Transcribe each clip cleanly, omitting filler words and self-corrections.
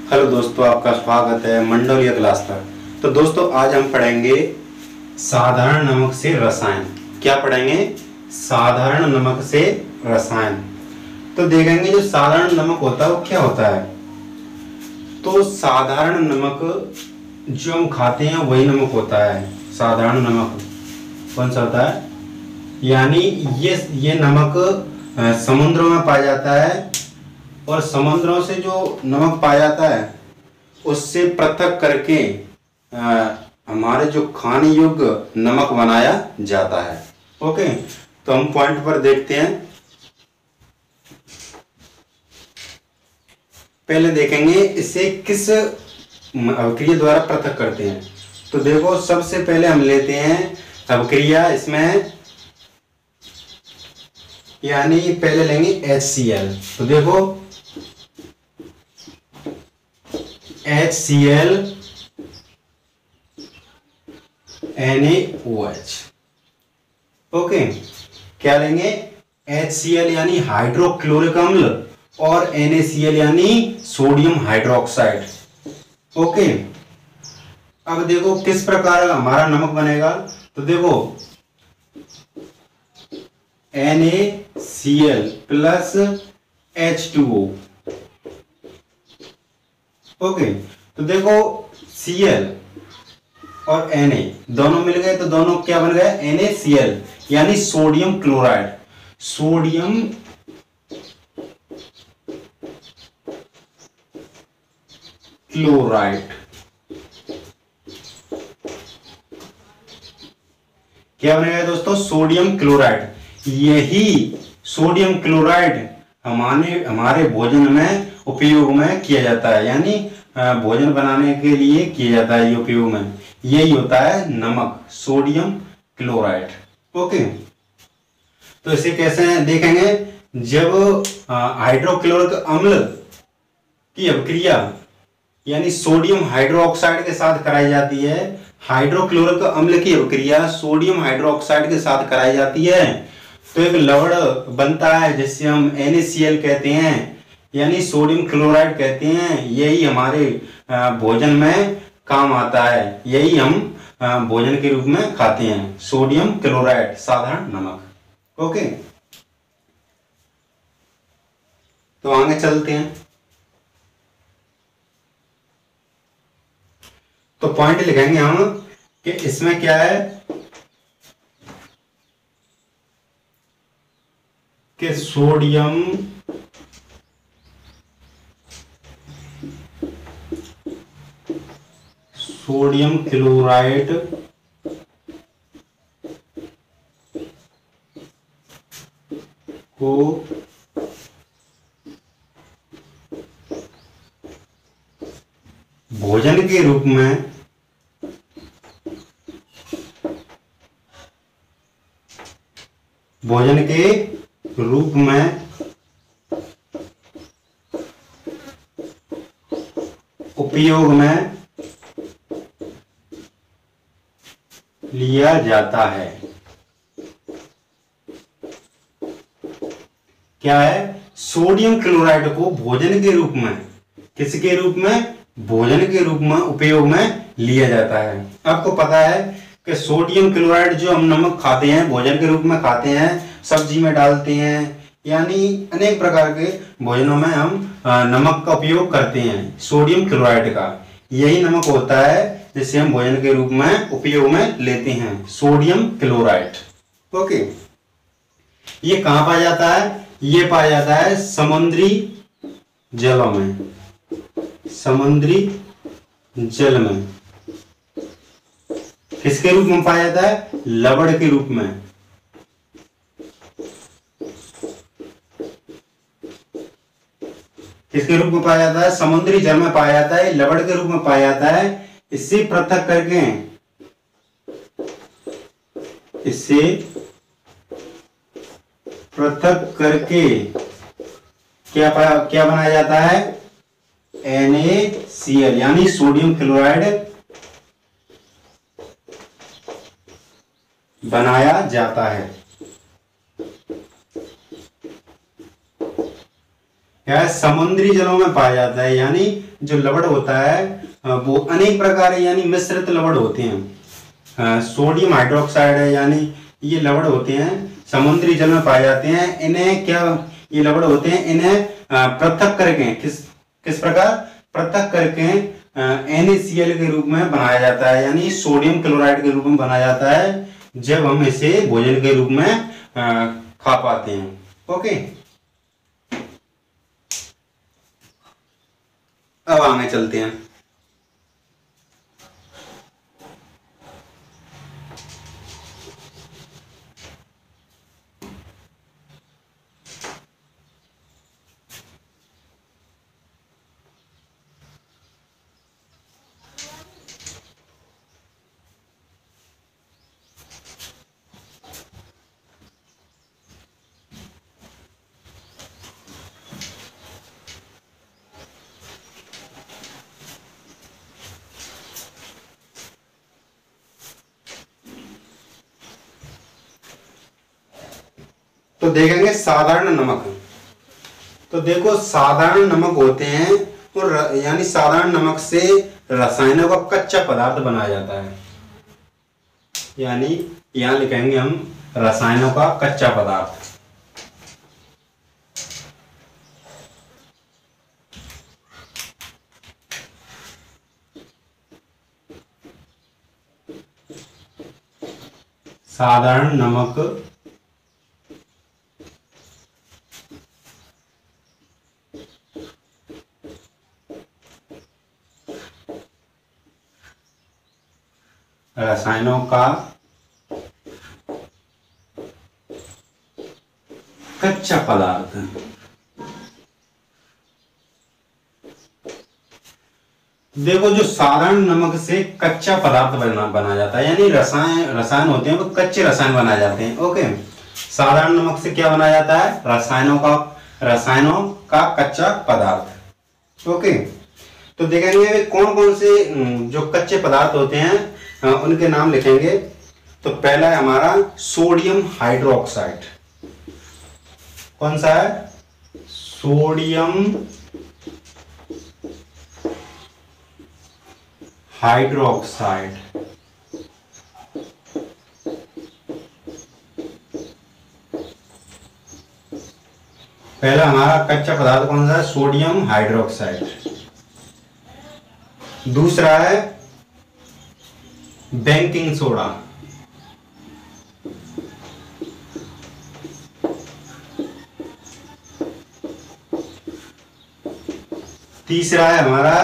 Hello दोस्तों, आपका स्वागत है मंडोलिया क्लास पर। तो दोस्तों, आज हम पढ़ेंगे साधारण नमक से रसायन। क्या पढ़ेंगे? साधारण नमक से रसायन। तो देखेंगे जो साधारण नमक होता है वो क्या होता है। तो साधारण नमक जो हम खाते हैं वही नमक होता है। साधारण नमक कौन सा होता है? यानी ये नमक समुद्रों में पाया जाता है, और समुद्रों से जो नमक पाया जाता है उससे पृथक करके हमारे जो खाने योग्य नमक बनाया जाता है। ओके, तो हम पॉइंट पर देखते हैं। पहले देखेंगे इसे किस अभिक्रिया द्वारा पृथक करते हैं। तो देखो, सबसे पहले हम लेते हैं अभिक्रिया इसमें, यानी पहले लेंगे HCl। तो देखो HCl NaOH। ओके, क्या लेंगे? HCl यानी हाइड्रोक्लोरिक अम्ल और NaCl यानी सोडियम हाइड्रोक्साइड। ओके, अब देखो किस प्रकार हमारा नमक बनेगा। तो देखो NaCl प्लस H2O। ओके, तो देखो Cl और Na दोनों मिल गए तो दोनों क्या बन गए? NaCl यानी सोडियम क्लोराइड। सोडियम क्लोराइड क्या बनेगा दोस्तों? Sodium chloride. यही सोडियम क्लोराइड हमारे भोजन में उपयोग में किया जाता है, यानी भोजन बनाने के लिए किया जाता है ये उपयोग में। यही होता है नमक, सोडियम क्लोराइड। ओके, तो इसे कैसे देखेंगे? जब हाइड्रोक्लोरिक अम्ल की अभिक्रिया यानी सोडियम हाइड्रोक्साइड के साथ कराई जाती है, हाइड्रोक्लोरिक अम्ल की अभिक्रिया सोडियम हाइड्रोक्साइड के साथ कराई जाती है, तो एक लवण बनता है जिससे हम NaCl कहते हैं, यानी सोडियम क्लोराइड कहते हैं। यही हमारे भोजन में काम आता है, यही हम भोजन के रूप में खाते हैं, सोडियम क्लोराइड, साधारण नमक। ओके, तो आगे चलते हैं। तो पॉइंट लिखेंगे हम कि इसमें क्या है कि सोडियम क्लोराइड को भोजन के रूप में उपयोग में लिया जाता है। क्या है? सोडियम क्लोराइड को भोजन के रूप में, किसके रूप में? भोजन के रूप में उपयोग में लिया जाता है। आपको पता है कि सोडियम क्लोराइड जो हम नमक खाते हैं, भोजन के रूप में खाते हैं, सब्जी में डालते हैं, यानी अनेक प्रकार के भोजनों में हम नमक का उपयोग करते हैं, सोडियम क्लोराइड का। यही नमक होता है जिसे हम भोजन के रूप में उपयोग में लेते हैं, सोडियम क्लोराइड। ओके, ये कहां पाया जाता है? ये पाया जाता है समुद्री जलों में, समुद्री जल में। किसके रूप में पाया जाता है? लवण के रूप में। किसके रूप में पाया जाता है? समुद्री जल में पाया जाता है, लवण के रूप में पाया जाता है। इससे पृथक करके क्या बनाया जाता है? NaCl यानी सोडियम क्लोराइड बनाया जाता है। क्या है, समुद्री जलों में पाया जाता है। यानी जो लवण होता है वो अनेक प्रकार यानी मिश्रित लवण होते हैं। सोडियम हाइड्रोक्साइड है, यानी ये लवण होते हैं समुद्री जल में पाए जाते हैं। इन्हें क्या, ये लवण होते हैं, इन्हें पृथक करके किस प्रकार पृथक करके NaCl के रूप में बनाया जाता है, यानी सोडियम क्लोराइड के रूप में बनाया जाता है, जब हम इसे भोजन के रूप में खा पाते हैं। ओके, अब आगे चलते हैं। तो देखेंगे साधारण नमक। तो देखो साधारण नमक होते हैं और यानी साधारण नमक से रसायनों का कच्चा पदार्थ बनाया जाता है। यानी यहां लिखेंगे हम रसायनों का कच्चा पदार्थ। साधारण नमक रसायनों का कच्चा पदार्थ। देखो जो साधारण नमक से कच्चा पदार्थ बना जाता है, यानी रसायन होते हैं वो कच्चे रसायन बनाए जाते हैं। ओके, साधारण नमक से क्या बनाया जाता है, रसायनों का कच्चा पदार्थ। ओके, तो देखेंगे कौन कौन से जो कच्चे पदार्थ होते हैं उनके नाम लिखेंगे। तो पहला है हमारा सोडियम हाइड्रोक्साइड। कौन सा है, सोडियम हाइड्रोक्साइड। पहला हमारा कच्चा पदार्थ कौन सा है, सोडियम हाइड्रोक्साइड। दूसरा है बेकिंग सोडा। तीसरा है हमारा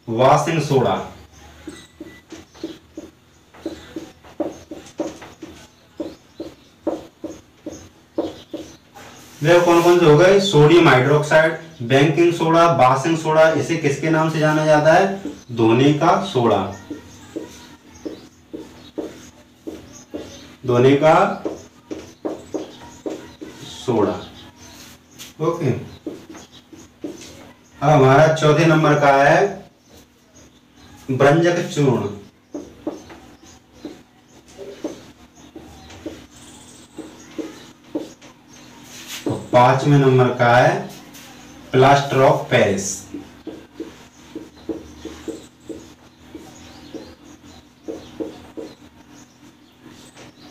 वॉशिंग सोडा। देखो कौन कौन से हो गए, sodium hydroxide, baking soda, washing soda. इसे किसके नाम से जाना जाता है, धोने का सोडा। धोने का सोडा। ओके, अब हमारा चौथे नंबर का है भ्रंजक चूर्ण। तो पांचवें नंबर का है plaster of Paris.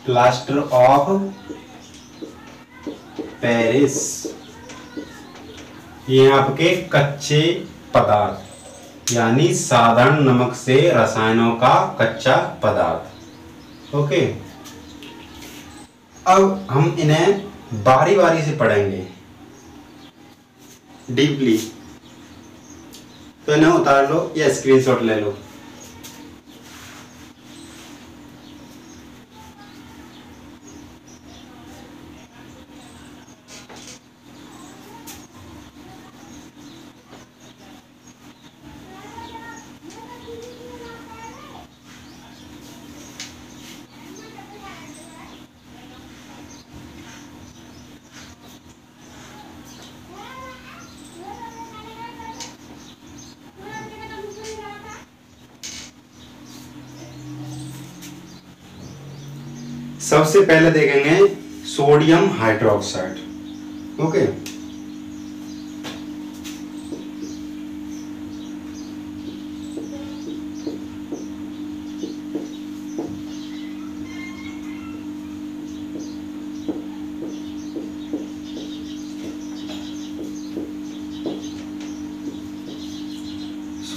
Plaster of Paris, ये आपके कच्चे पदार्थ, यानी साधारण नमक से रसायनों का कच्चा पदार्थ। ओके, अब हम इन्हें बारी बारी से पढ़ेंगे डीपली। तो इन्हें उतार लो या स्क्रीनशॉट ले लो। सबसे पहले देखेंगे sodium hydroxide. Okay,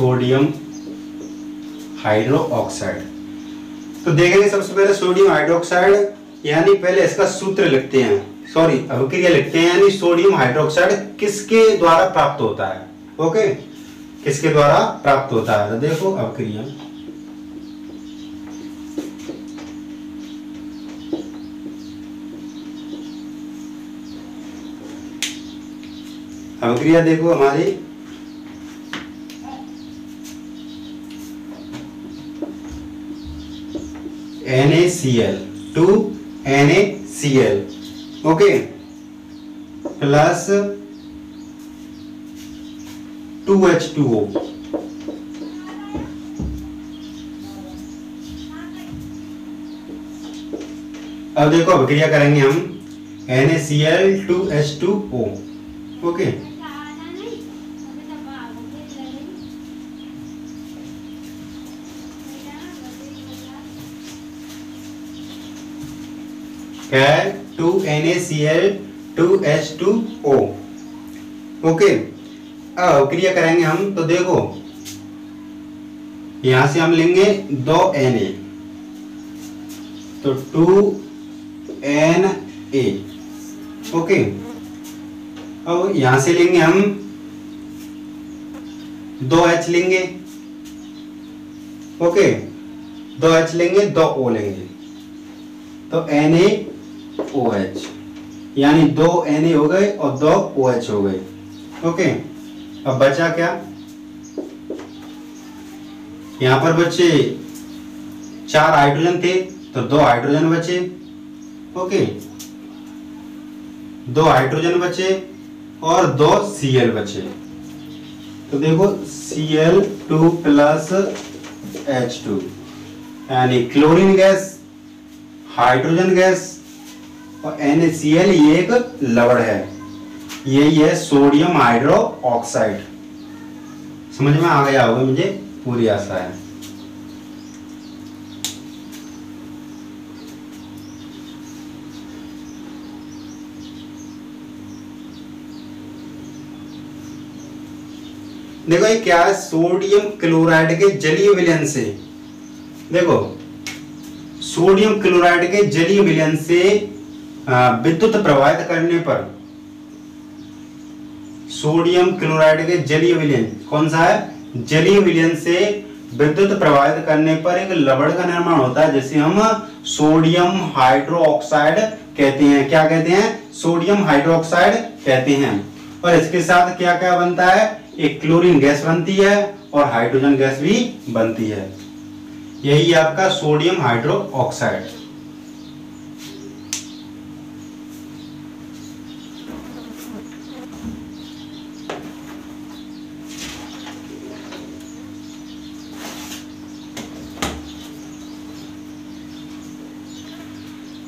sodium hydro oxide. तो देखेंगे सबसे पहले सोडियम हाइड्रोक्साइड, यानी पहले इसका सूत्र लिखते हैं, सॉरी अभिक्रिया लिखते हैं, यानी सोडियम हाइड्रोक्साइड किसके द्वारा प्राप्त होता है। ओके, किसके द्वारा प्राप्त होता है, तो देखो अभिक्रिया। अभिक्रिया देखो हमारी NaCl two NaCl, okay, plus 2H2O। अब देखो अभिक्रिया करेंगे हम NaCl 2H2O, ओके। क्या है 2NaCl 2H2O, ओके। अब अभिक्रिया करेंगे हम, तो देखो यहां से हम लेंगे 2 Na, तो 2Na, ओके। अब यहां से लेंगे हम 2H लेंगे, ओके, 2H लेंगे, 2O लेंगे, तो NaOH, यानी 2 Na हो गए और 2 OH हो गए, ओके। अब बचा क्या, यहां पर बचे 4 हाइड्रोजन थे, तो 2 हाइड्रोजन बचे, ओके, 2 हाइड्रोजन बचे और 2 Cl बचे। तो देखो Cl2 प्लस H2, यानी क्लोरीन गैस, हाइड्रोजन गैस और NaCl, ये एक लवण है, यही है सोडियम हाइड्रो ऑक्साइड। समझ में आ गया होगा, मुझे पूरी आशा है। देखो ये क्या है, सोडियम क्लोराइड के जलीय विलयन से, देखो सोडियम क्लोराइड के जलीय विलयन से विद्युत प्रवाहित करने पर, सोडियम क्लोराइड के जलीय विलयन कौन सा है, जलीय विलयन से विद्युत प्रवाहित करने पर एक लवण का निर्माण होता है, जिसे हम सोडियम हाइड्रो ऑक्साइड कहते हैं। क्या कहते हैं, सोडियम हाइड्रो ऑक्साइड कहते हैं। और इसके साथ क्या क्या बनता है, एक क्लोरीन गैस बनती है और हाइड्रोजन गैस भी बनती है, यही आपका सोडियम हाइड्रो ऑक्साइड।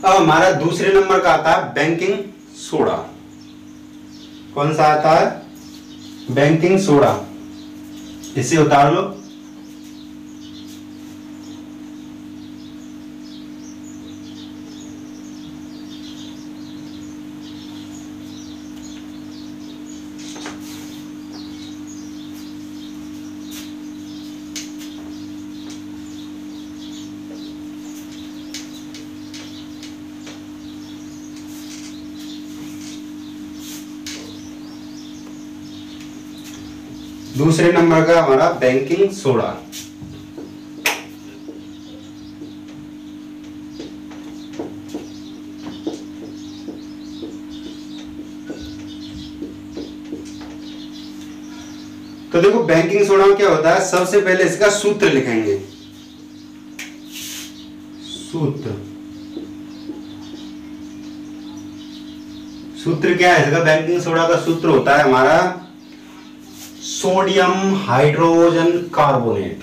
अब हमारा दूसरे नंबर का आता है बेकिंग सोडा। कौन सा आता है, बेकिंग सोडा। इसे उतार लो। दूसरे नंबर का हमारा बेकिंग सोडा। तो देखो बेकिंग सोडा में क्या होता है, सबसे पहले इसका सूत्र लिखेंगे। सूत्र क्या है इसका, बेकिंग सोडा का सूत्र होता है हमारा सोडियम हाइड्रोजन कार्बोनेट,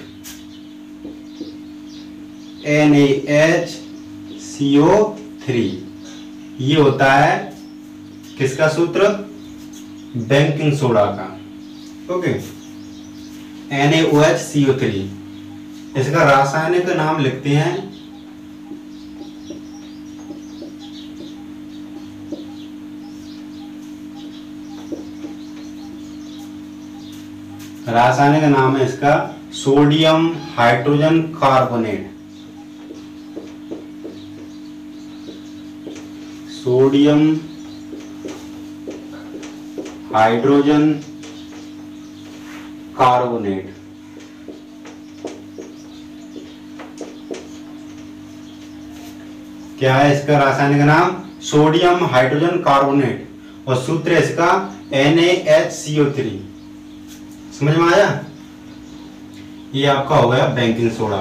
NaHCO3। ये होता है किसका सूत्र, बेकिंग सोडा का, ओके, NaOHCO3। इसका रासायनिक नाम लिखते हैं रासायनिक नाम है इसका sodium hydrogen carbonate. Sodium hydrogen carbonate. क्या है इसका रासायनिक नाम? सोडियम हाइड्रोजन कार्बोनेट, और सूत्र है इसका NaHCO3। समझ में आया? ये आपका हो गया बेकिंग सोडा।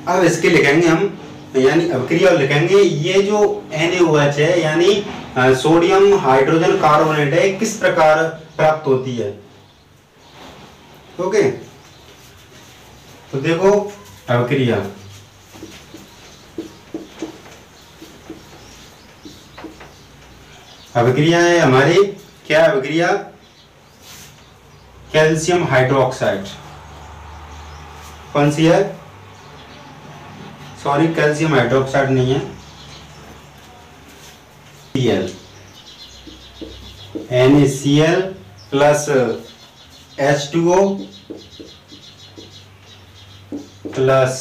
अब इसके लिखेंगे हम, यानी अभिक्रिया लिखेंगे। ये जो NaOH है यानी सोडियम हाइड्रोजन कार्बोनेट है, किस प्रकार प्राप्त होती है। ओके, तो देखो अभिक्रिया। अभिक्रिया है हमारी, क्या अभिक्रिया? Calcium hydroxide. कौन सी है? सॉरी, कैल्शियम हाइड्रोक्साइड नहीं है, Cl, NaCl plus H2O plus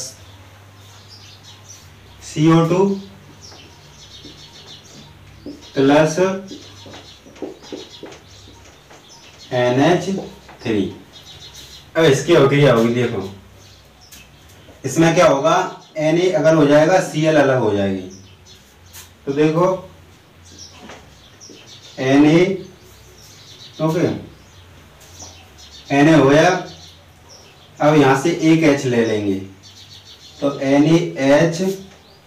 CO2 plus NH3। अब इसकी अभिक्रिया होगी, देखो इसमें क्या होगा, Na अगर हो जाएगा Cl अलग हो जाएगी। तो देखो Na, ओके, Na हो गया। अब यहां से एक H ले लेंगे, तो NaH,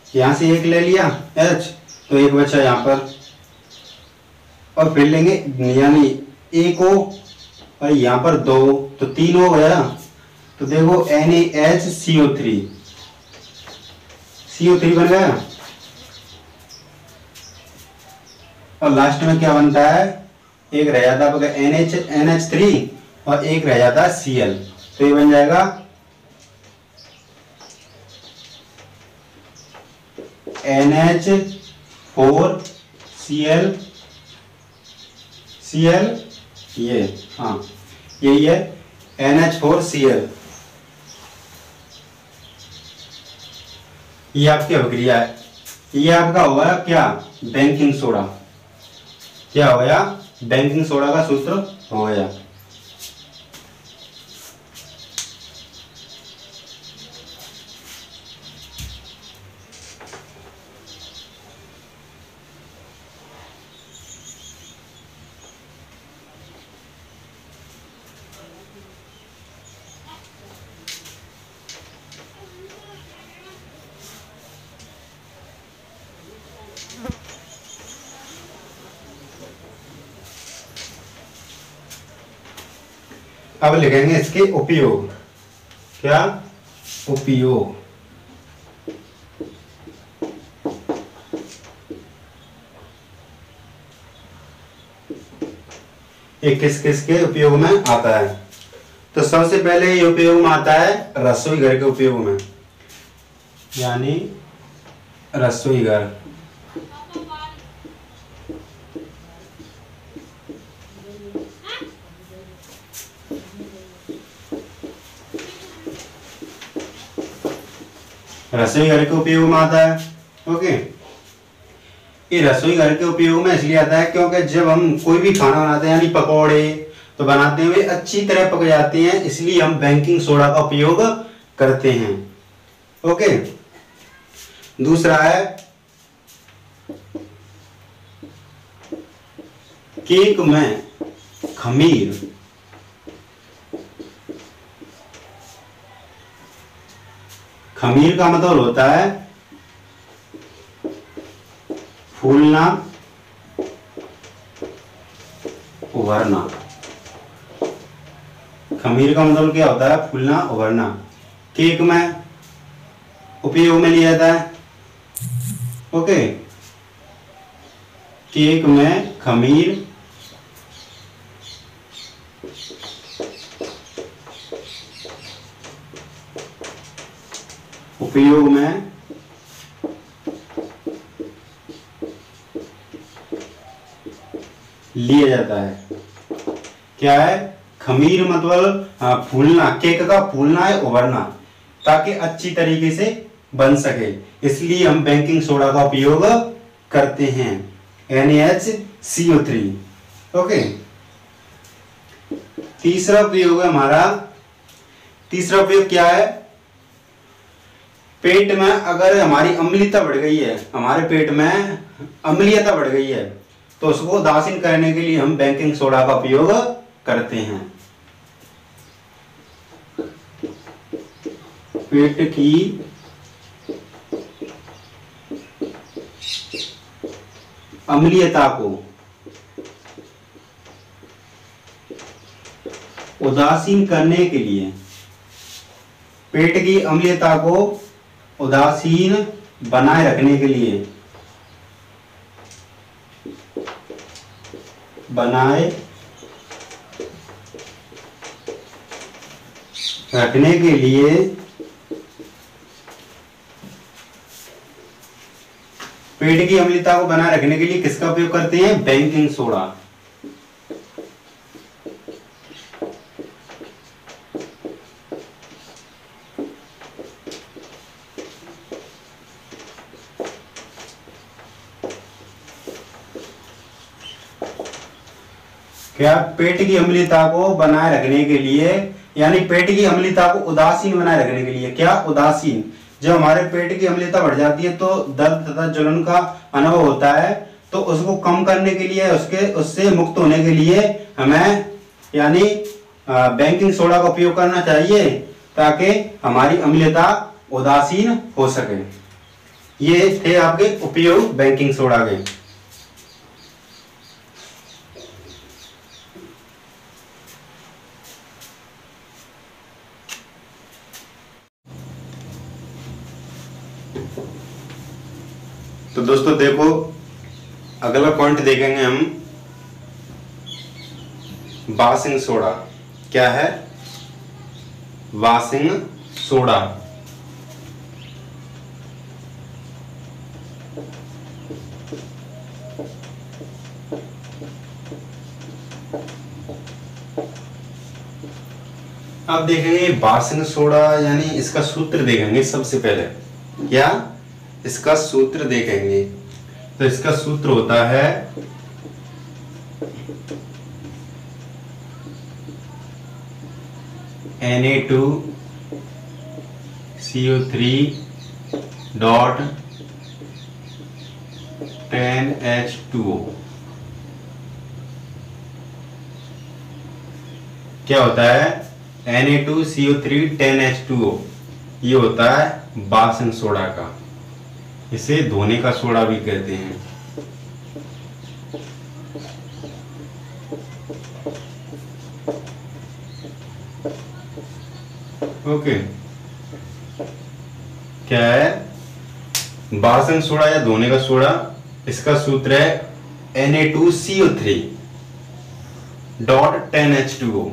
यहां से एक ले लिया H, तो एक बचा यहां पर, और फिर लेंगे यानी एक O, और यहां पर दो, तो तीन हो गया। तो देखो NaHCO3, CO3 बन गया। और लास्ट में क्या बनता है, एक रह जाता है NH3 और एक रह जाता है Cl, तो ये बन जाएगा NH4Cl, ये हाँ यही है NH4Cl। ये आपकी अभिक्रिया है। ये आपका होगा क्या, बेकिंग सोडा। क्या हो गया, बेकिंग सोडा का सूत्र हो गया। अब लिखेंगे इसके उपयोग। क्या उपयोग? ये किस किस के उपयोग में आता है? तो सबसे पहले ये उपयोग में आता है रसोई घर के उपयोग में, यानी रसोई घर। रसोई घर के उपयोग में आता है। ओके, ये रसोई घर के उपयोग में इसलिए आता है क्योंकि जब हम कोई भी खाना बनाते हैं, यानी पकौड़े तो बनाते हुए अच्छी तरह पक जाते हैं, इसलिए हम बेकिंग सोडा का उपयोग करते हैं। ओके, दूसरा है केक में खमीर। खमीर का मतलब होता है फूलना, उभरना। खमीर का मतलब क्या होता है, फूलना, उभरना। केक में उपयोग में लिया जाता है। ओके, केक में खमीर उपयोग में लिया जाता है। क्या है? खमीर मतलब फूलना, केक का फूलना है, उभरना, ताकि अच्छी तरीके से बन सके, इसलिए हम बेकिंग सोडा का उपयोग करते हैं, NaCO3। ओके, तीसरा उपयोग है हमारा, तीसरा उपयोग क्या है, पेट में अगर हमारी अम्लीयता बढ़ गई है, हमारे पेट में अम्लीयता बढ़ गई है, तो उसको उदासीन करने के लिए हम बेकिंग सोडा का उपयोग करते हैं। पेट की अम्लीयता को उदासीन करने के लिए, पेट की अम्लीयता को उदासीन बनाए रखने के लिए, बनाए रखने के लिए पेट की अम्लीयता को बनाए रखने के लिए किसका उपयोग करते हैं, बेकिंग सोडा। क्या, पेट की अम्लीयता को बनाए रखने के लिए, यानी पेट की अम्लीयता को उदासीन बनाए रखने के लिए, क्या, उदासीन। जब हमारे पेट की अम्लीयता बढ़ जाती है तो दर्द तथा जलन का अनुभव होता है, तो उसको कम करने के लिए, उससे मुक्त होने के लिए हमें यानी बेकिंग सोडा का उपयोग करना चाहिए, ताकि हमारी अम्लीयता उदासीन हो सके। ये थे आपके उपयोग बेकिंग सोडा के। तो दोस्तों देखो, अगला पॉइंट देखेंगे हम, वॉशिंग सोडा। क्या है, वॉशिंग सोडा। अब देखेंगे वॉशिंग सोडा, यानी इसका सूत्र देखेंगे सबसे पहले। क्या, इसका सूत्र देखेंगे। तो इसका सूत्र होता है Na2CO3 डॉट 10H2O। क्या होता है, Na2CO3 10H2O, ये होता है वॉशिंग सोडा का। इसे धोने का सोडा भी कहते हैं। ओके, क्या है, वॉशिंग सोडा या धोने का सोडा, इसका सूत्र है Na2CO3 डॉट 10H2O।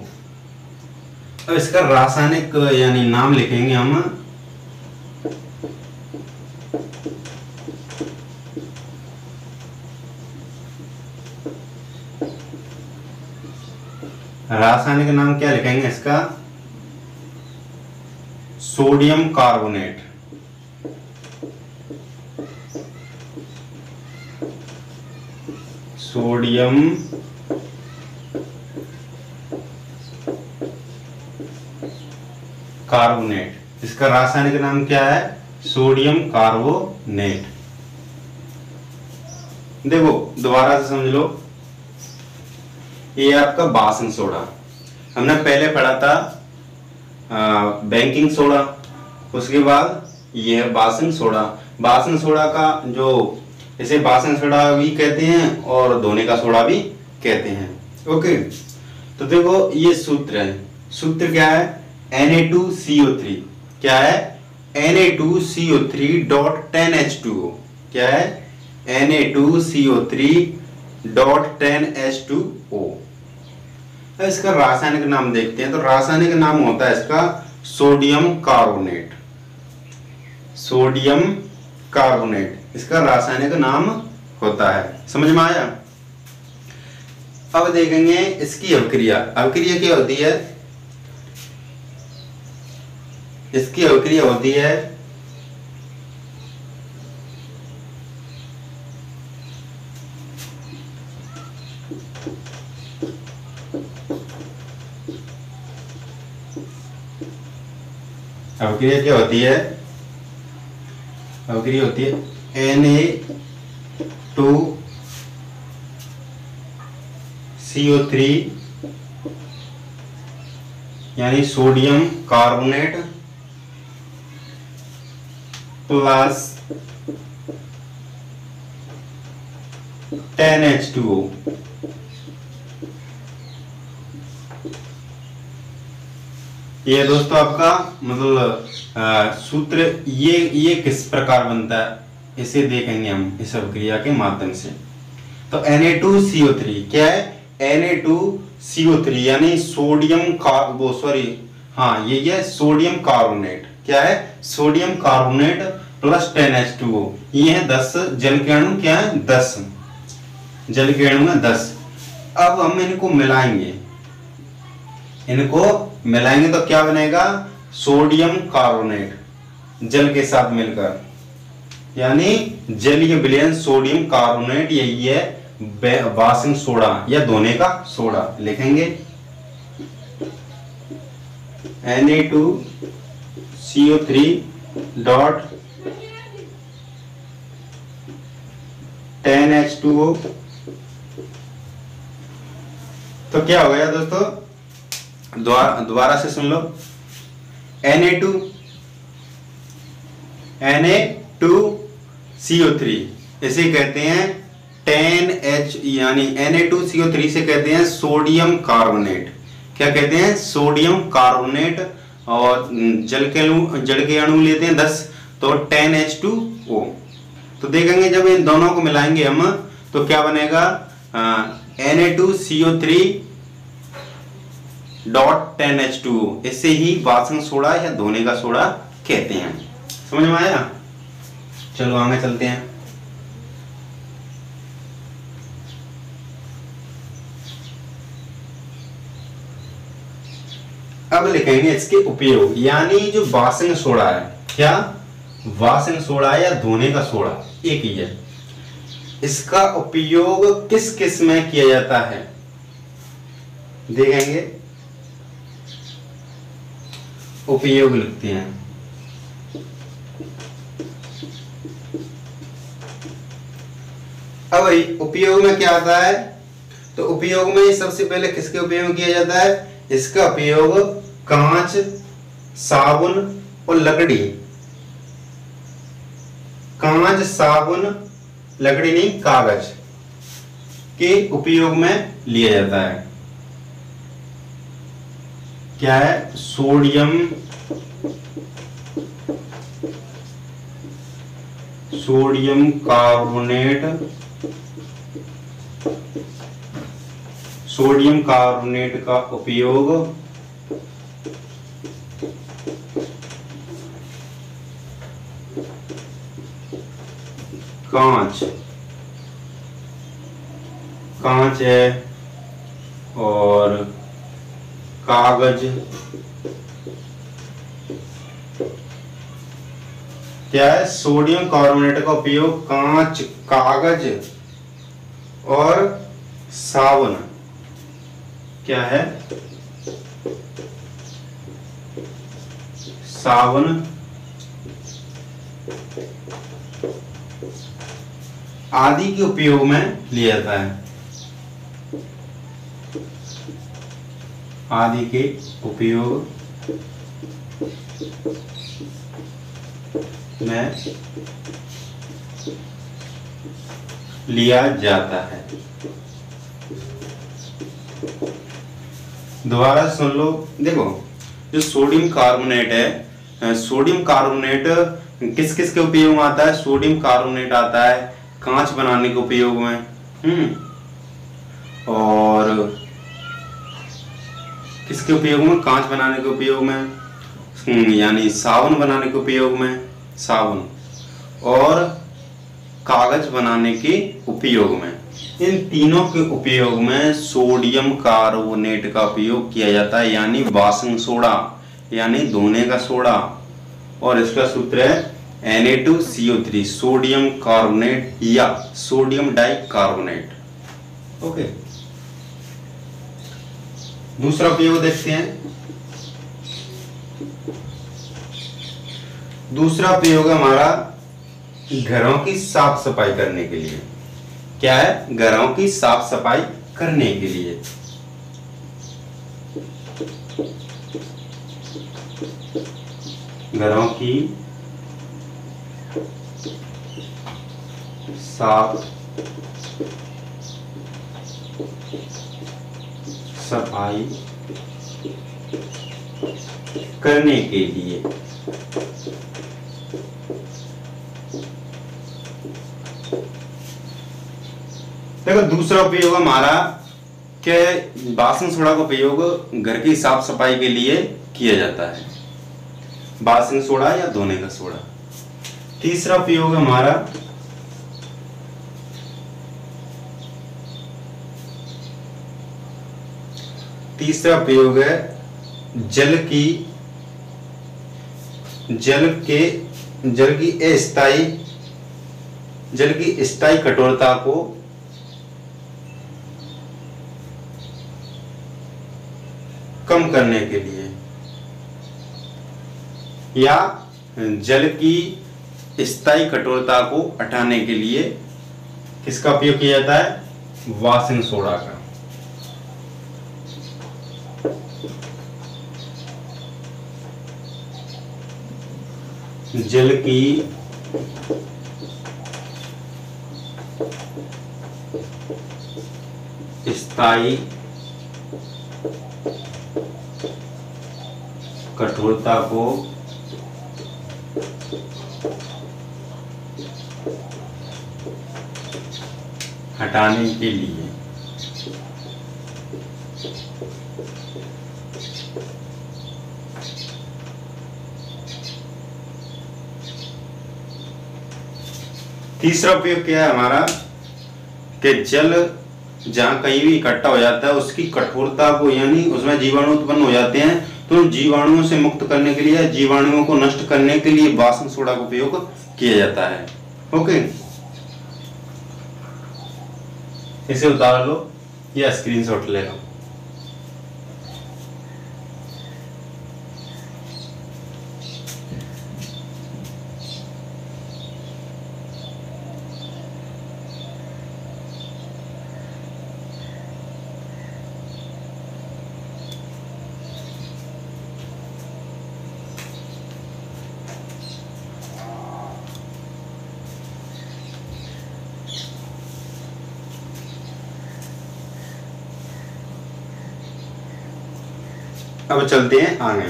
अब इसका रासायनिक यानी नाम लिखेंगे हम, रासायनिक नाम क्या लिखेंगे इसका, सोडियम कार्बोनेट। सोडियम कार्बोनेट, इसका रासायनिक नाम क्या है, सोडियम कार्बोनेट। देखो दोबारा से समझ लो, ये आपका वॉशिंग सोडा, हमने पहले पढ़ा था बेकिंग सोडा, उसके बाद ये है वॉशिंग सोडा। वॉशिंग सोडा का जो, इसे वॉशिंग सोडा भी कहते हैं और धोने का सोडा भी कहते हैं। ओके, तो देखो ये सूत्र है, सूत्र क्या है, Na2CO3। क्या है, Na2CO3 डॉट 10H2O। क्या है, Na2CO3 डॉट 10H2O। इसका रासायनिक नाम देखते हैं। तो रासायनिक नाम होता है इसका सोडियम कार्बोनेट। सोडियम कार्बोनेट इसका रासायनिक नाम होता है। समझ में आया। अब देखेंगे इसकी अवक्रिया। अवक्रिया क्या होती है? इसकी अवक्रिया होती है अवक्रिया क्या होती है? अवक्रिया होती है Na2CO3 यानी सोडियम कार्बोनेट प्लस 10H2O। ये दोस्तों आपका मतलब सूत्र ये किस प्रकार बनता है इसे देखेंगे हम इस अभिक्रिया के माध्यम से। तो Na2CO3 क्या है? Na2CO3 यानी सोडियम ये सोडियम कार्बोनेट। क्या है? Sodium carbonate plus 10H2O। ये है 10 जल के अणु। क्या है? 10 जल के अणु में 10। अब हम इनको मिलाएंगे तो क्या बनेगा? सोडियम कार्बोनेट जल के साथ मिलकर, यानी जलीय विलयन सोडियम कार्बोनेट। यही है वाशिंग सोडा या धोने का सोडा। लिखेंगे Na2CO3 डॉट 10H2O। तो क्या हो गया दोस्तों? दोबारा से सुन लो। Na2CO3 इसे कहते हैं 10H यानी Na2CO3 से कहते हैं सोडियम कार्बोनेट। क्या कहते हैं? Sodium carbonate. और जल के अणु लेते हैं 10, तो 10H2O। तो देखेंगे जब इन दोनों को मिलाएंगे हम तो क्या बनेगा? Na2CO3 dot 10H2O। इसे ही वाशिंग सोडा या धोने का सोडा कहते हैं। समझ में आया? चलो आगे चलते हैं। अब लिखेंगे इसके उपयोग, यानी जो वाशिंग सोडा है। क्या? वाशिंग सोडा या धोने का सोडा एक ही है। इसका उपयोग किस किस में किया जाता है देखेंगे। उपयोग लिखते हैं। अब उपयोग में क्या आता है? तो उपयोग में सबसे पहले किसके उपयोग में किया जाता है? इसका उपयोग कांच, साबुन और लकड़ी। कांच, साबुन, लकड़ी नहीं, कागज के उपयोग में लिया जाता है। क्या है? Sodium carbonate. सोडियम कार्बोनेट का उपयोग कांच है और कागज। क्या है? सोडियम कार्बोनेट का उपयोग कांच, कागज और साबुन। क्या है? साबुन आदि के उपयोग में लिया जाता है। आदि के उपयोग में लिया जाता है। दोबारा सुन लो। देखो, जो सोडियम कार्बोनेट है, सोडियम कार्बोनेट किस किस के उपयोग में आता है? सोडियम कार्बोनेट आता है कांच बनाने के उपयोग में। और किसके उपयोग में? कांच बनाने के उपयोग में, यानी साबुन बनाने के उपयोग में, साबुन, और कागज बनाने के उपयोग में। इन तीनों के उपयोग में सोडियम कार्बोनेट का उपयोग किया जाता है, यानी वाशिंग सोडा, यानी धोने का सोडा। और इसका सूत्र है Na2CO3, सोडियम कार्बोनेट या सोडियम डाइकार्बोनेट। ओके, दूसरा उपयोग देखते हैं। दूसरा उपयोग है हमारा घरों की साफ सफाई करने के लिए। क्या है? घरों की साफ सफाई करने के लिए। घरों की साफ सफाई करने के लिए। देखो, दूसरा उपयोग हमारा क्या है? बासन सोडा का उपयोग घर की साफ सफाई के लिए किया जाता है, बासन सोडा या धोने का सोडा। तीसरा उपयोग हमारा है जल की स्थायी कठोरता को कम करने के लिए, या जल की स्थायी कठोरता को हटाने के लिए किसका उपयोग किया जाता है? वाशिंग सोडा का। जल की स्थायी कठोरता को हटाने के लिए। तीसरा उपयोग क्या है हमारा? कि जल जहां कहीं भी इकट्ठा हो जाता है उसकी कठोरता को, यानी उसमें जीवाणु उत्पन्न हो जाते हैं, तो उन जीवाणुओं से मुक्त करने के लिए, जीवाणुओं को नष्ट करने के लिए बासन सोडा का उपयोग किया जाता है। ओके, इसे उतार लो या स्क्रीनशॉट ले लो। अब चलते हैं आगे।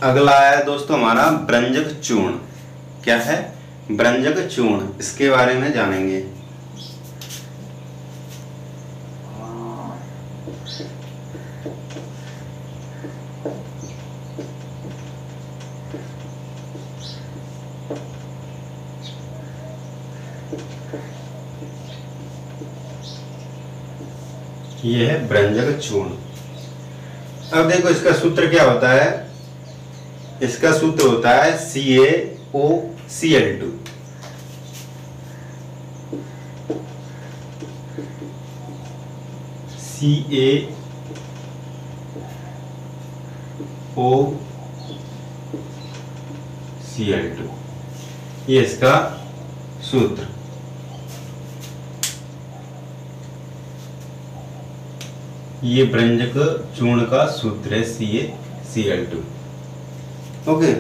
अगला है दोस्तों हमारा ब्रंजक चूर्ण। क्या है? ब्रंजक चूर्ण, इसके बारे में जानेंगे। यह है ब्रंजक चूर्ण। अब देखो इसका सूत्र क्या होता है? इसका सूत्र होता है CaOCl2। CaOCl2 Cl2, ये इसका सूत्र। ये ब्रंजक चूर्ण का सूत्र है CaCl2। ओके,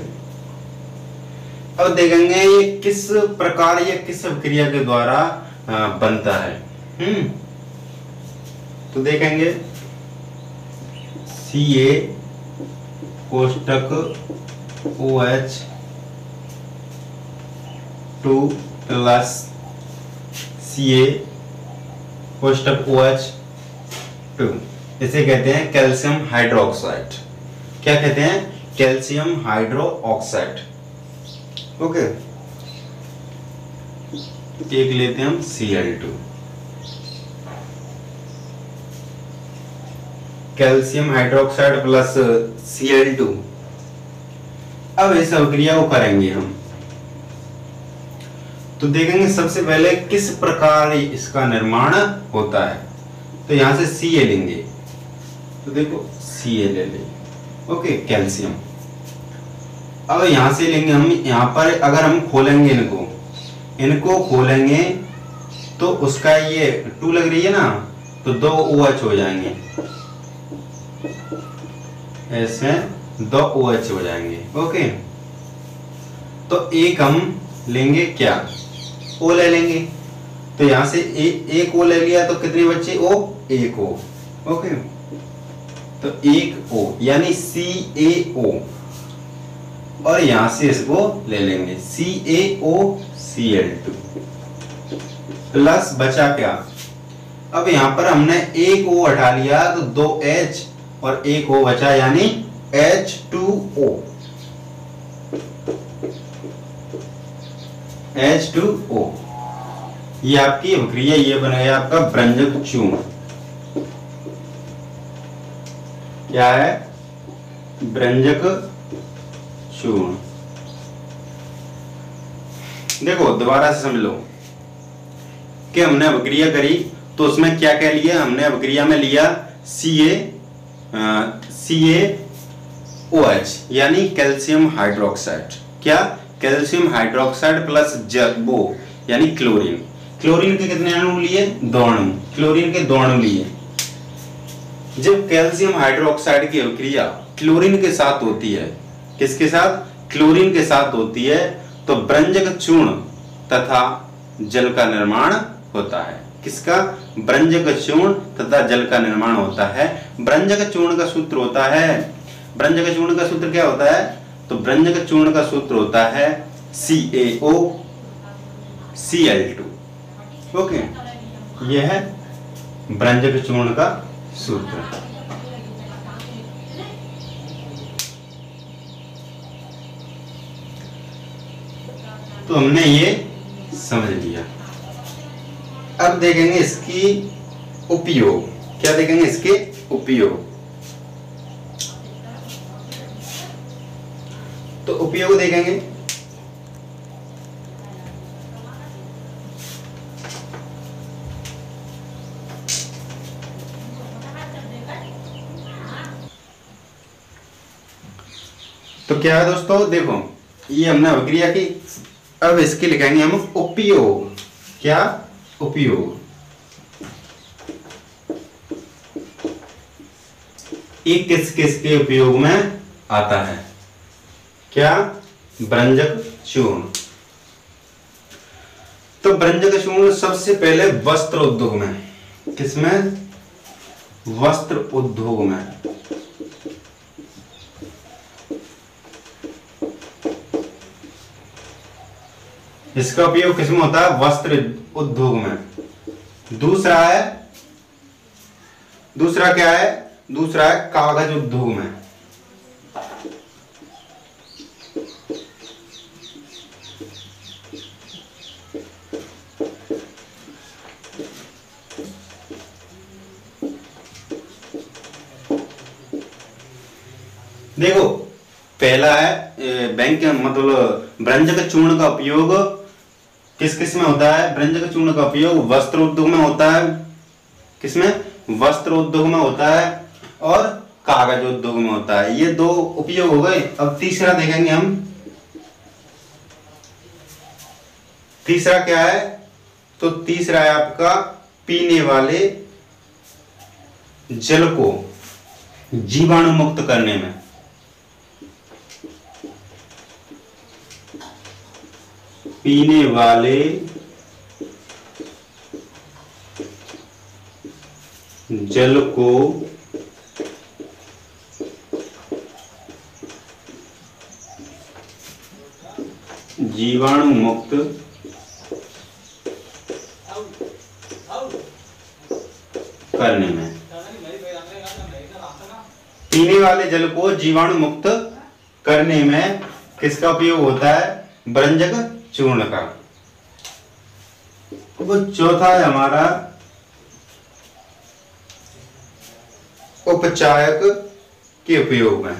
अब देखेंगे ये किस प्रकार या किस अभिक्रिया के द्वारा बनता है। तो देखेंगे Ca कोष्टक OH2 plus Ca कोष्टक OH2, इसे कहते हैं कैल्शियम हाइड्रोक्साइड। क्या कहते हैं? Calcium hydroxide. ओके, एक लेते हैं हम Cl2, calcium hydroxide plus Cl2। अब इस अभिक्रिया को करेंगे हम, तो देखेंगे सबसे पहले किस प्रकार इसका निर्माण होता है। तो यहां से Ca लेंगे, तो देखो Ca ले लेंगे। Okay, calcium. अब यहां से लेंगे हम, यहां पर अगर हम खोलेंगे इनको खोलेंगे तो उसका ये 2 लग रही है ना, तो 2 OH हो जाएंगे, ऐसे 2 OH हो जाएंगे। ओके, तो एक हम लेंगे क्या, O ले लेंगे। तो यहां से एक O ले लिया तो कितने बच्चे O, एक O। ओके, तो एक O यानी CaO, और यहां से इसको ले लेंगे CaOCl2 प्लस बचा क्या। अब यहां पर हमने एक O हटा लिया तो 2 H और एक O बचा यानी H2O। H2O, ये आपकी अभिक्रिया, ये बनेगा आपका ब्रंजक चूर्ण। क्या है? ब्रंजक चूर्ण। देखो दोबारा से समझ लो कि हमने अभिक्रिया करी तो उसमें क्या क्या लिया हमने। अभिक्रिया में लिया CaOH यानी कैल्शियम हाइड्रोक्साइड। क्या? कैल्शियम हाइड्रोक्साइड प्लस वो यानी क्लोरीन। क्लोरीन के कितने अणु लिए? 2 अणु। क्लोरीन के 2 अणु लिए। जब कैल्शियम हाइड्रोक्साइड की अभिक्रिया क्लोरीन के साथ होती है, किसके साथ? क्लोरीन के साथ होती है, तो ब्रंजक चूर्ण तथा जल का निर्माण होता है। किसका? ब्रंजक चूर्ण तथा जल का निर्माण होता है। ब्रंजक चूर्ण का सूत्र होता है, ब्रंजक चूर्ण का सूत्र क्या होता है? तो ब्रंजक चूर्ण का सूत्र होता है CaOCl2। ओके, यह है ब्रंजक चूर्ण का सूत्र। तो हमने ये समझ लिया। अब देखेंगे इसकी उपयोग। क्या देखेंगे? इसके उपयोग। तो उपयोग देखेंगे। तो क्या है दोस्तों, देखो ये हमने अभिक्रिया की। अब इसके लिखेंगे हम उपयोग। क्या? उपयोग। ये किस किस के उपयोग में आता है? क्या? ब्रंजक चूर्ण। तो ब्रंजक चूर्ण सबसे पहले वस्त्र उद्योग में। किसमें? वस्त्र उद्योग में। इसका उपयोग किसमें होता है? वस्त्र उद्योग में। दूसरा क्या है? दूसरा है कागज उद्योग में। देखो पहला है बैंक मतलब ब्रंजक चूर्ण का उपयोग किस किस में होता है? ब्रंजक चूर्ण का उपयोग वस्त्र उद्योग में होता है। किसमें? वस्त्र उद्योग में होता है और कागज उद्योग में होता है। ये 2 उपयोग हो गए। अब तीसरा देखेंगे हम। तीसरा क्या है? तो तीसरा है आपका पीने वाले जल को जीवाणु मुक्त करने में। पीने वाले जल को जीवाणु मुक्त करने में। पीने वाले जल को जीवाणु मुक्त करने में किसका उपयोग होता है? ब्रंजक चूर्ण का। वो चौथा है हमारा उपचायक के उपयोग में।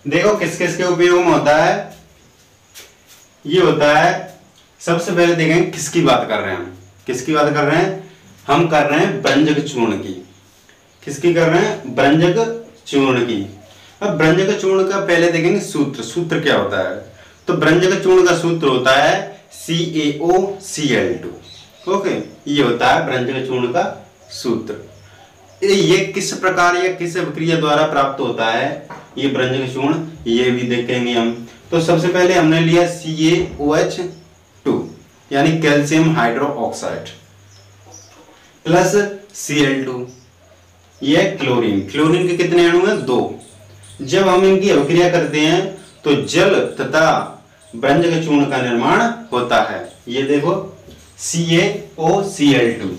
देखो किस किस के उपयोग में होता है। ये होता है, सबसे पहले देखेंगे किसकी बात कर रहे हैं हम। किसकी बात कर रहे हैं? हम कर रहे हैं ब्रंजक चूर्ण की। किसकी कर रहे हैं? ब्रंजक चूर्ण की। अब ब्रंजक चूर्ण का पहले देखेंगे सूत्र। सूत्र क्या होता है? तो ब्रंजक चूर्ण का सूत्र होता है CaOCl2। ओके, ये होता है ब्रंजक चूर्ण का सूत्र। ये किस प्रकार या किस अभिक्रिया द्वारा प्राप्त होता है ये ब्रंजक चूर्ण, ये भी देखेंगे हम। तो सबसे पहले हमने लिया CaOH2 यानी कैल्शियम हाइड्रोक्साइड प्लस Cl2, ये क्लोरीन। क्लोरीन के कितने अणु हैं? 2। जब हम इनकी अभिक्रिया करते हैं तो जल तथा ब्रंजक चूर्ण का निर्माण होता है। ये देखो CaOCl2,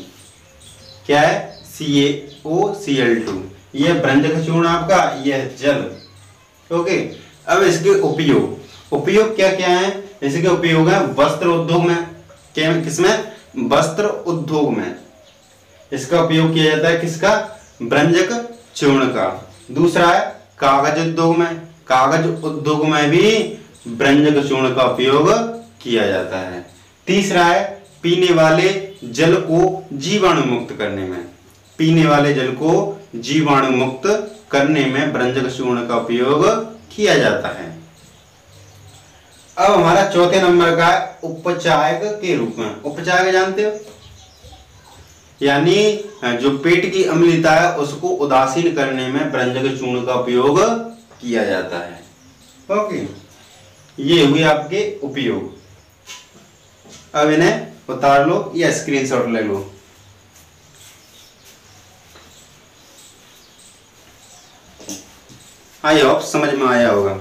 क्या है? CaOCl2, ये ब्रंजक चूर्ण आपका, यह जल। ओके, अब इसके उपयोग क्या क्या है? इसके उपयोग है वस्त्र उद्योग में। किसमें? वस्त्र उद्योग में इसका उपयोग किया जाता है। किसका? ब्रंजक चूर्ण का। दूसरा है कागज उद्योग में। कागज उद्योग में भी ब्रंजक चूर्ण का उपयोग किया जाता है। तीसरा है पीने वाले जल को जीवाणु मुक्त करने में। पीने वाले जल को जीवाणु मुक्त करने में ब्रंजक चूर्ण का उपयोग किया जाता है। अब हमारा चौथे नंबर का है उपचायक के रूप में। उपचायक जानते हो? यानी जो पेट की अम्लता है उसको उदासीन करने में ब्रंजक चूर्ण का उपयोग किया जाता है। ओके, ये हुए आपके उपयोग। अब इन्हें उतार लो या स्क्रीनशॉट ले लो। आई होप समझ में आया होगा।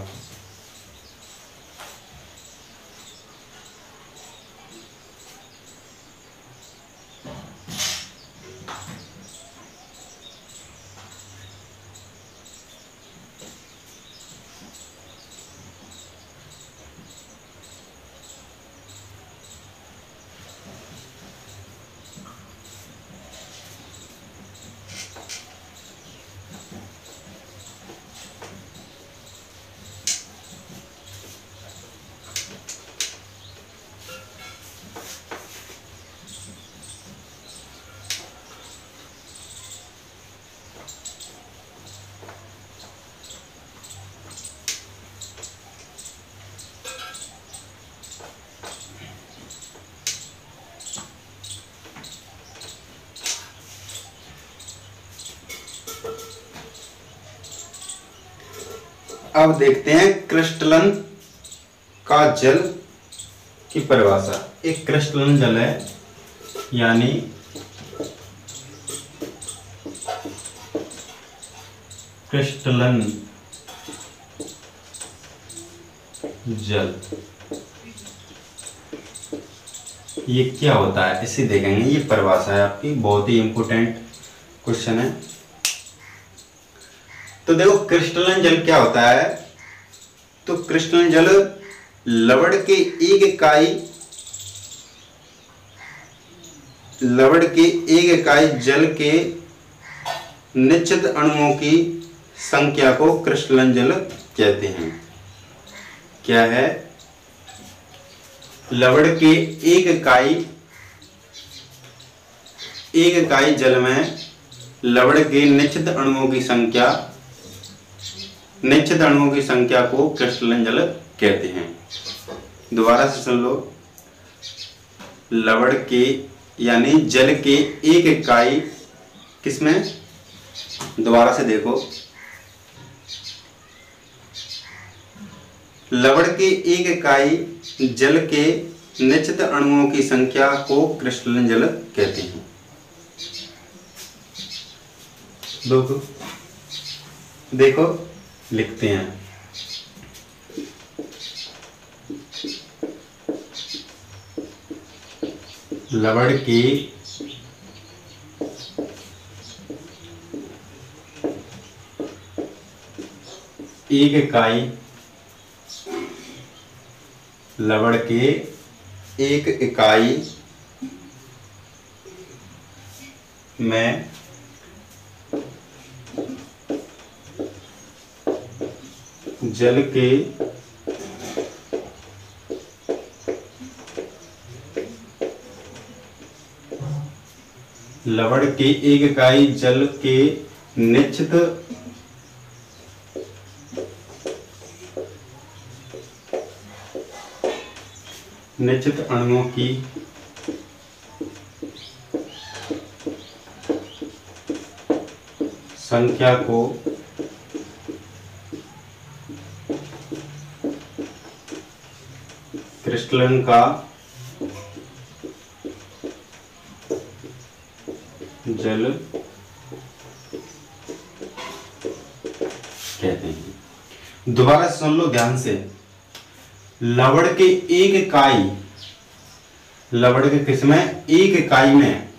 अब देखते हैं क्रिस्टलन का जल की परिभाषा। एक क्रिस्टलन जल है यानी क्रिस्टलन जल, ये क्या होता है इसे देखेंगे। ये परिभाषा है आपकी, बहुत ही इंपोर्टेंट क्वेश्चन है। तो देखो क्रिस्टलन जल क्या होता है। तो क्रिस्टलन जल लवण के एक इकाई जल के निश्चित अणुओं की संख्या को क्रिस्टलन जल कहते हैं। क्या है? लवण के एक इकाई जल में लवण के निश्चित अणुओं की संख्या को क्रिस्टलन जल कहते हैं। दोबारा से सुन लो, लवण के यानी जल के एक इकाई, किसमें, दोबारा से देखो, लवण के एक इकाई जल के निश्चित अणुओं की संख्या को क्रिस्टलन जल कहते हैं। देखो लिखते हैं, लवण की एक इकाई, लवण के एक इकाई में जल के लवण के एक इकाई जल के निश्चित अणुओं की संख्या को क्रिस्टलन का जल कहते हैं। दोबारा सुन लो ध्यान से, लवण के एक इकाई, लवण के किसमें, एक इकाई में,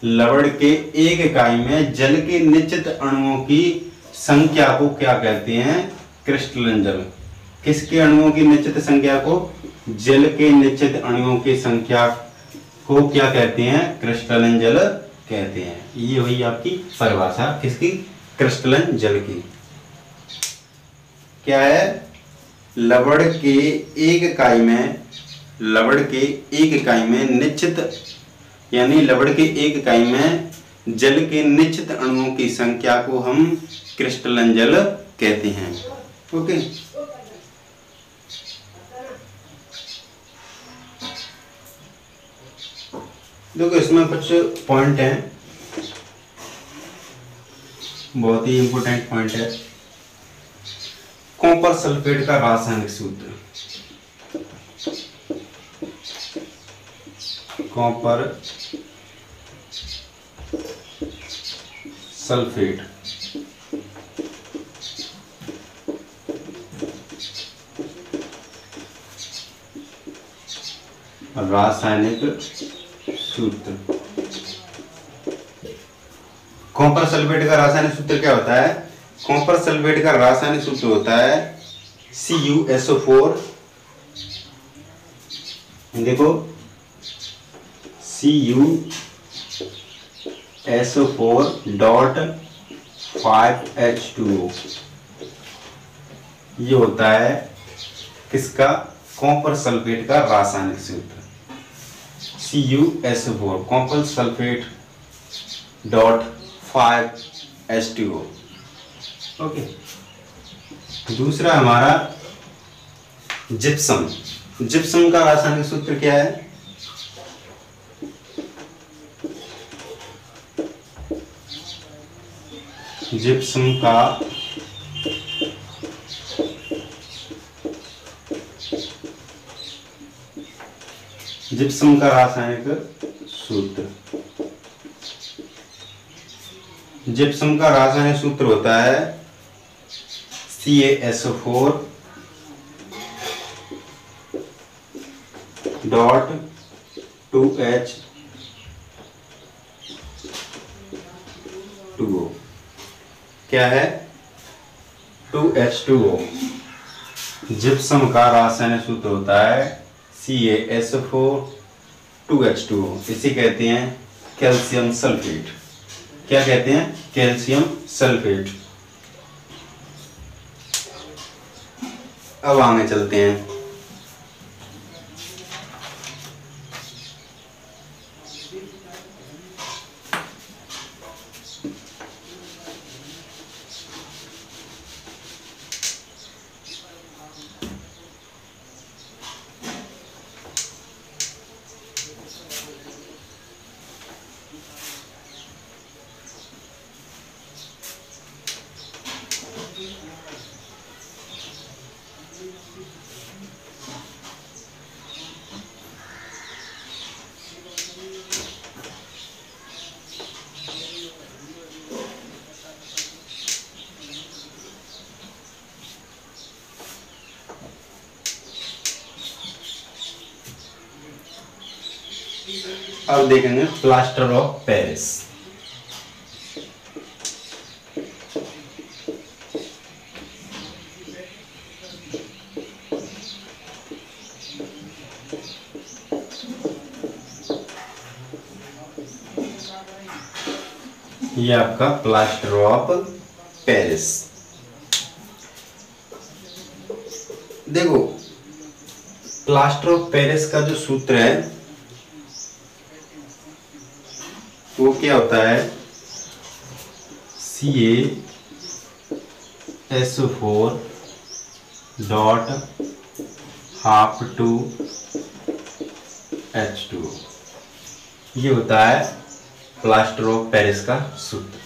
लवण के एक इकाई में जल के निश्चित अणुओं की संख्या को क्या कहते हैं, क्रिस्टलन जल। किसके अणुओं की निश्चित संख्या को, जल के निश्चित अणुओं की संख्या को क्या कहते हैं, क्रिस्टलन जल कहते हैं। ये हुई आपकी परिभाषा किसकी, क्रिस्टलन जल की। क्या है, लवण के एक इकाई में, लवण के एक इकाई में निश्चित, यानी लवण के एक इकाई में जल के निश्चित अणुओं की संख्या को हम क्रिस्टलन जल कहते हैं। ओके, देखो इसमें कुछ पॉइंट हैं, बहुत ही इंपॉर्टेंट पॉइंट है। कॉपर सल्फेट का रासायनिक सूत्र, कॉपर सल्फेट रासायनिक सूत्र। कॉपर सल्फेट का रासायनिक सूत्र क्या होता है, कॉपर सल्फेट का रासायनिक सूत्र होता है CuSO4, देखो CuSO4.5H2O, ये होता है किसका, कॉपर सल्फेट का रासायनिक सूत्र। CuSO4 copper sulphate .5H2O। Okay, दूसरा हमारा जिप्सम। जिप्सम का रासायनिक सूत्र क्या है, जिप्सम का रासायनिक सूत्र, जिप्सम का रासायनिक सूत्र होता है CaSO4.2H2O। क्या है, 2H2O। जिप्सम का रासायनिक सूत्र होता है CaSO4.2H2O। इसे कहते हैं कैल्शियम सल्फेट। क्या कहते हैं, कैल्शियम सल्फेट। अब आगे चलते हैं, अब देखेंगे प्लास्टर ऑफ पेरिस। ये आपका प्लास्टर ऑफ पेरिस। देखो प्लास्टर ऑफ पेरिस का जो सूत्र है वो क्या होता है, CaSO4.2H2O। ये होता है प्लास्टर ऑफ पेरिस का सूत्र।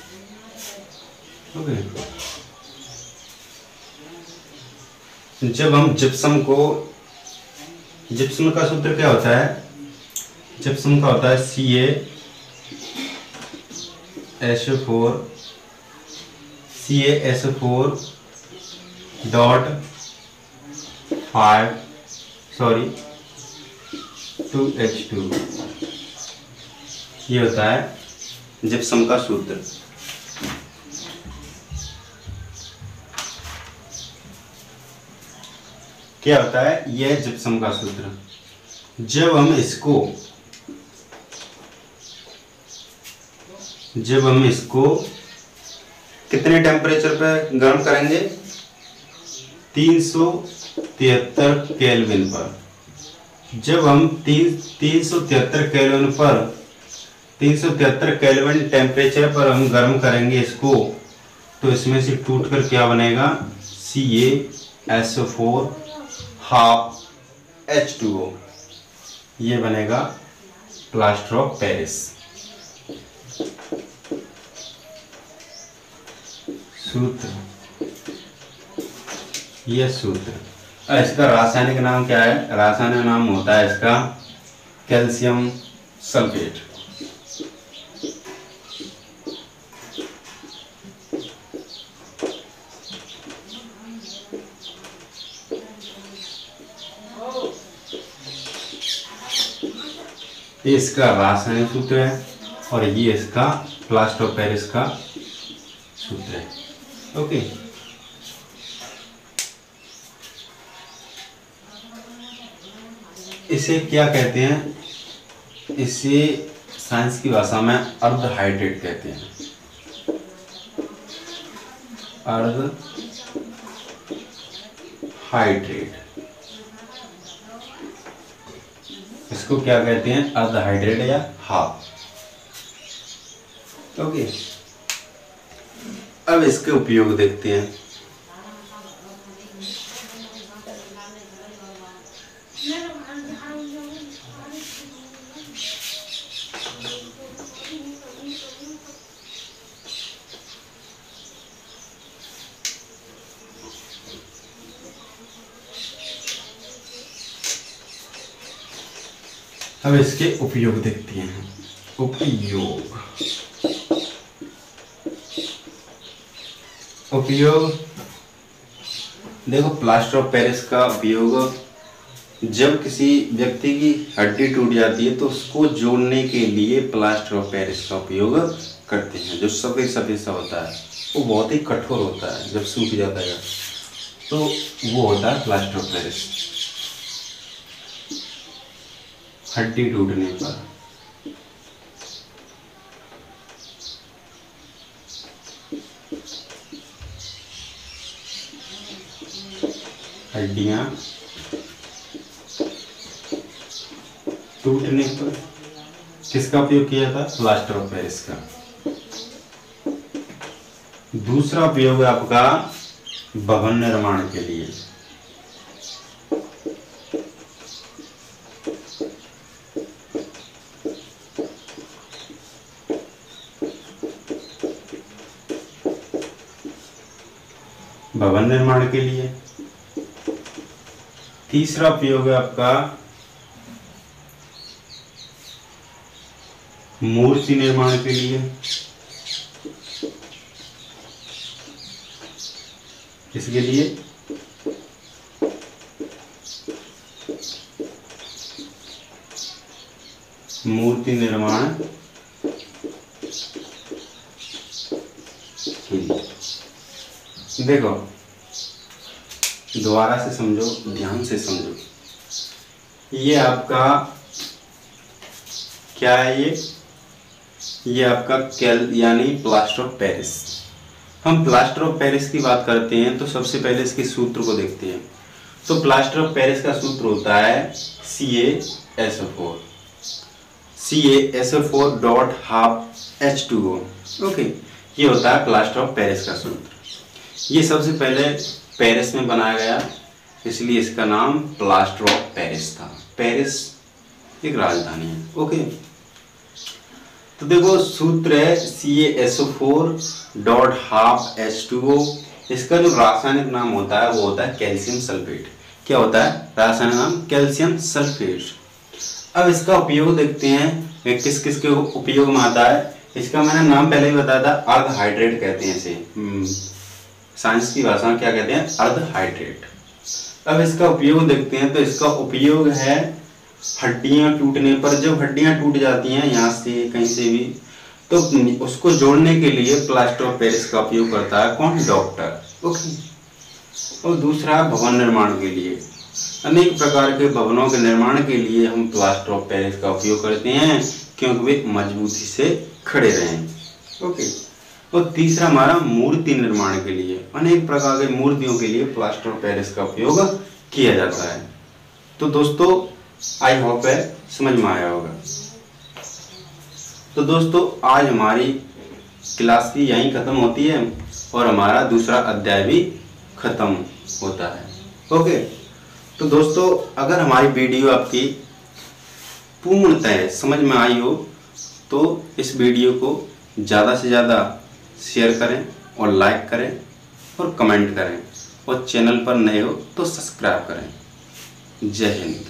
ओके, जब हम जिप्सम का सूत्र क्या होता है, जिप्सम का होता है CaSO4.2H2। ये होता है जिप्सम का सूत्र। क्या होता है, यह जिप्सम का सूत्र। जब हम इसको कितने टेम्परेचर पे गर्म करेंगे, 373 केल्विन पर। जब हम 373 केल्विन टेम्परेचर पर हम गर्म करेंगे इसको, तो इसमें से टूट कर क्या बनेगा, CaSO4.2H2O। ये बनेगा प्लास्टर ऑफ पेरिस। सूत्र, ये सूत्र। इसका रासायनिक नाम क्या है, रासायनिक नाम होता है इसका कैल्शियम सल्फेट। ये इसका रासायनिक सूत्र है और ये इसका प्लास्टर ऑफ पेरिस का सूत्र है। ओके, इसे क्या कहते हैं, इसे साइंस की भाषा में अर्ध हाइड्रेट कहते हैं। अर्ध हाइड्रेट, इसको क्या कहते हैं, अर्ध हाइड्रेट या हाफ। ओके, अब इसके उपयोग देखते हैं। अब इसके उपयोग देखते हैं। उपयोग देखो, प्लास्टर ऑफ पेरिस का उपयोग जब किसी व्यक्ति की हड्डी टूट जाती है तो उसको जोड़ने के लिए प्लास्टर ऑफ पेरिस का उपयोग करते हैं। जो सफेद सफेद सा होता है वो बहुत ही कठोर होता है, जब सूख जाता है तो वो होता है प्लास्टर ऑफ पेरिस। हड्डी टूटने पर हड्डियां टूटने पर किसका उपयोग किया था? प्लास्टर ऑफ पेरिस का। दूसरा उपयोग है आपका भवन निर्माण के लिए। भवन निर्माण के लिए। तीसरा उपयोग है आपका मूर्ति निर्माण के लिए। किसके लिए? मूर्ति निर्माण के लिए। देखो दोबारा से समझो, ध्यान से समझो। ये आपका क्या है? ये आपका यानी प्लास्टर ऑफ पेरिस। हम प्लास्टर ऑफ पेरिस की बात करते हैं तो सबसे पहले इसके सूत्र को देखते हैं। तो प्लास्टर ऑफ पेरिस का सूत्र होता है CaSO4 CaSO4.12H2O। ओके, ये होता है प्लास्टर ऑफ पेरिस का सूत्र। ये सबसे पहले पेरिस में बनाया गया, इसलिए इसका नाम प्लास्टर ऑफ पेरिस था। पेरिस एक राजधानी है। ओके, तो देखो सूत्र है CaSO4.12H2O। इसका जो रासायनिक नाम होता है वो होता है कैल्शियम सल्फेट। क्या होता है रासायनिक नाम? Calcium sulphate. अब इसका उपयोग देखते हैं किस किस के उपयोग में आता है। इसका मैंने नाम पहले ही बताया था, अर्ध हाइड्रेट कहते हैं इसे। साइंस की भाषा में क्या कहते हैं? अर्ध हाइड्रेट। अब इसका उपयोग देखते हैं तो इसका उपयोग है हड्डियां टूटने पर। जब हड्डियां टूट जाती हैं यहाँ से कहीं से भी, तो उसको जोड़ने के लिए प्लास्टर ऑफ पेरिस का उपयोग करता है कौन? डॉक्टर। ओके, और दूसरा भवन निर्माण के लिए। अनेक प्रकार के भवनों के निर्माण के लिए हम प्लास्टर ऑफ पेरिस का उपयोग करते हैं क्योंकि वे मजबूती से खड़े रहें। ओके, और तीसरा हमारा मूर्ति निर्माण के लिए। अनेक प्रकार के मूर्तियों के लिए प्लास्टर ऑफ पेरिस का उपयोग किया जाता है। तो दोस्तों आई होप है समझ में आया होगा। तो दोस्तों आज हमारी क्लास की यहीं खत्म होती है और हमारा दूसरा अध्याय भी खत्म होता है। ओके, तो दोस्तों अगर हमारी वीडियो आपकी पूर्णतः समझ में आई हो तो इस वीडियो को ज़्यादा से ज़्यादा शेयर करें और लाइक करें और कमेंट करें, और चैनल पर नए हो तो सब्सक्राइब करें। जय हिंद।